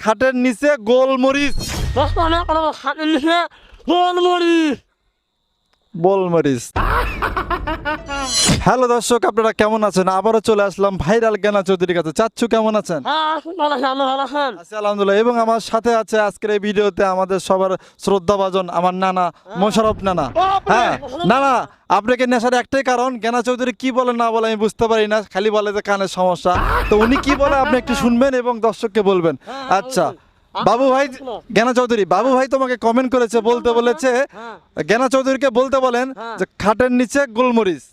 খাটের নিচে গোলমরিচ। গোলমরিচ। হ্যালো দর্শক, আপনারা কেমন আছেন? আবারও চলে আসলাম ভাইরাল জ্ঞানা চৌধুরীর কাছে। চাচ্ছু কেমন আছেন? আছি আলহামদুলিল্লাহ। এবং আমার সাথে আছে আজকের এই ভিডিওতে আমাদের সবার শ্রদ্ধাভাজন আমার নানা মোশাররফ নানা। হ্যাঁ নানা, আপনাকে নেশার একটাই কারণ, জ্ঞানা চৌধুরী কি বলে না বলে আমি বুঝতে পারি না, খালি বলে যে কানের সমস্যা। তো উনি কি বলে আপনি একটু শুনবেন এবং দর্শককে বলবেন। আচ্ছা বাবু ভাই, জ্ঞানা চৌধুরী বাবু ভাই তোমাকে কমেন্ট করেছে, বলতে বলেছে জ্ঞানা চৌধুরীকে বলতে বলেন যে খাটের নিচে গোলমরিচ।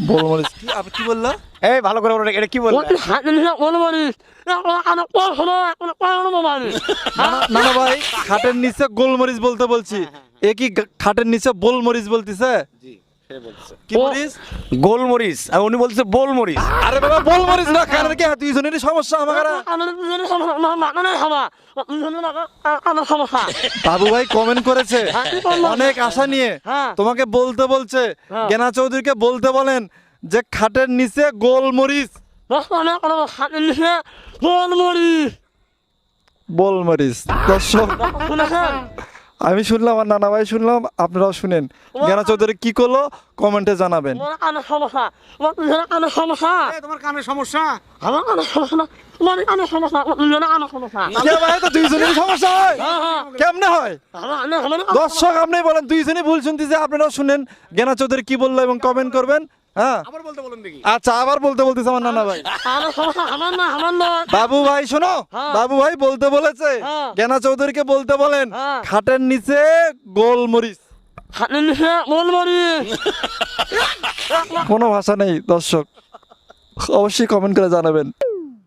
গোলমরিচ কি আপনি কি বললা? এই ভালো করে বলো, এটা কি বলবো? নানা ভাই, খাটের নিচে গোলমরিচ বলতে বলছি, এ কি খাটের নিচে বোলমরিচ বলতিছে? কি মরিচ? গোলমরিচ, আর উনি বলছে বোলমরিচ। আরে বাবা বোলমরিচ না, কানের কি দুইজনেরই সমস্যা আমার। বাবু ভাই কমেন্ট করেছে অনেক আশা নিয়ে, তোমাকে বলতে বলছে জ্ঞানা চৌধুরীকে বলতে বলেন যে খাটের নিচে গোলমরিচ। বোলমরিচ। দর্শক আমি শুনলাম আর নানা ভাই শুনলাম, আপনারাও শুনেন। জ্ঞানা চৌধুরী কি করলো কমেন্টে জানাবেন। তোমার কানের সমস্যা? দুইজনেরই সমস্যা হয়, কেমনে হয়? দর্শক আপনি বলেন, দুইজনই ভুল শুনতেছে, আপনারাও শুনেন জ্ঞানা চৌধুরী কি বললো এবং কমেন্ট করবেন। হ্যাঁ আচ্ছা, আবার বলতে বলতেছে আমার নানা ভাই। বাবু ভাই শোনো, বাবু ভাই বলতে বলেছে জ্ঞানা চৌধুরীকে বলতে বলেন খাটের নিচে গোলমরিচ। কোনো ভাষা নেই দর্শক, অবশ্যই কমেন্ট করে জানাবেন।